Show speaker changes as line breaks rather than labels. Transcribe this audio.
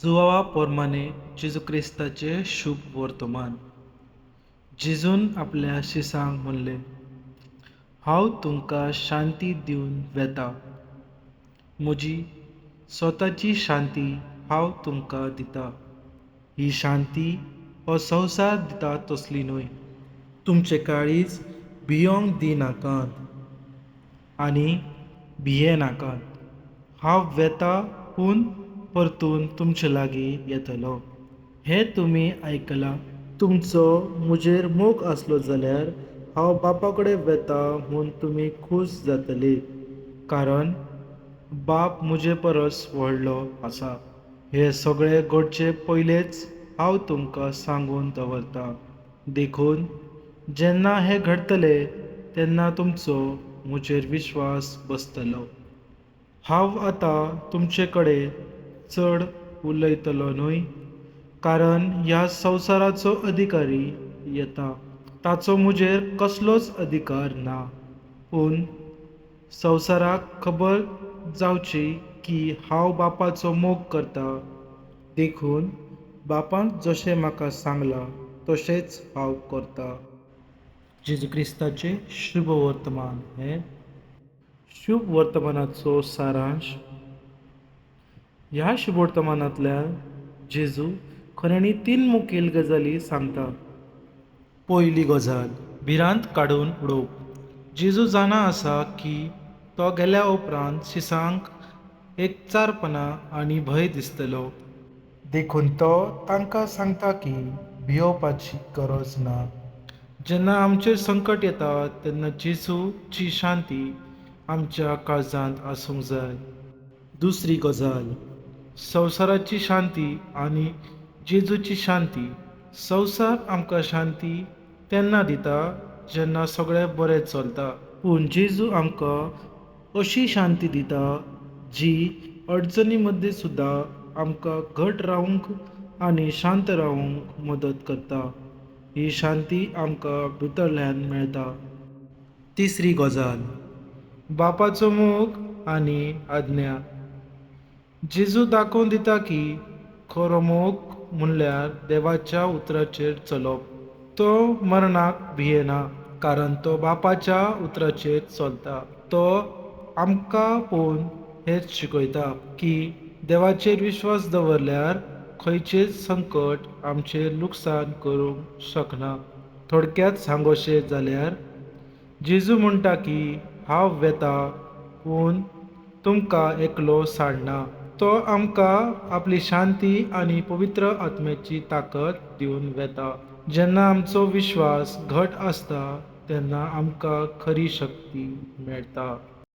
जुवावा पोरमाने जेजू क्रिस्ताचे शुभ वर्तमान. जेजून आपल्या शिसांक म्हणले, हांव तुमकां शांती दिवन वेता. म्हजी स्वताची शांती हांव तुमकां दितां. ही शांती हो संवसार दिता तसली न्हय. तुमचे काळीज भियोंक दिनाकात आनी भियेनाकात. हांव वेता पूण परतून तुमचे लागीं येतलो. हें तुमी आयकलां. तुमचो म्हजेर मोग आसलो जाल्यार हांव बापा कडेन वेता म्हूण तुमी खूश जातले, कारण बाप म्हजे परस व्हडलो आसा. हे सगळे घडचे पयलेच हांव तुमकां सांगून दवरतां. देखून जेन्ना हें घडटले तेन्ना तुमचो म्हजेर विश्वास बसतलो. हांव आतां तुमचे कडेन चड उलयतलो न्हय, कारण ह्या संवसाराचो अधिकारी येता. ताचो म्हजेर कसलोच अधिकार ना. पूण संवसाराक खबर जावची की हांव बापाचो मोग करतां. देखून बापान जशें म्हाका सांगलां तशेंच हांव करतां. जेजू क्रिस्ताचे शुभ वर्तमान. हें शुभ वर्तमानाचो सारांश. ह्या शुभ वर्तमानांतल्यान जेजू खऱ्यांनी 3 मुखेल गजाली सांगता. पयली गजाल, भिरांत काडून उडोवप. जेजू जाणा आसा की तो गेल्या उपरांत शिसांक एकचारपणां आनी भंय दिसतलो. देखून तो तांकां सांगता की भियोवपाची गरज ना. जेन्ना आमचेर संकट येता तेन्ना जेजूची शांती आमच्या काळजांत आसूंक जाय. दुसरी गजाल, संवसाराची शांती आनी जेजूची शांती. संवसार आमकां शांती तेन्ना दिता जेन्ना सगळें बरें चलता. पूण जेजू आमकां अशी शांती दिता जी अडचणी मदीं सुद्दां आमकां घट रावूंक आनी शांत रावूंक मदत करता. ही शांती आमकां भितरल्यान मेळटा. तिसरी गजाल, बापाचो मोग आनी आज्ञा. जेजू दाखोवन दिता की खरो मोग म्हणल्यार देवाच्या उतराचेर चलप. तो मरणाक भियेना, कारण तो बापाच्या उतराचेर चलता. तो आमकां पळोवन हेच शिकयता की देवाचेर विश्वास दवरल्यार खंयचेच संकट आमचेर लुकसाण करूंक शकना. थोडक्यांत सांगोशें जाल्यार जेजू म्हणटा की हांव वेता पूण तुमकां एकलो साडना. तो आमकां आपली शांती आनी पवित्र आत्म्याची ताकद दिवन वेता. जेन्ना आमचो विश्वास घट आसता तेन्ना आमकां खरी शक्ती मेळटा.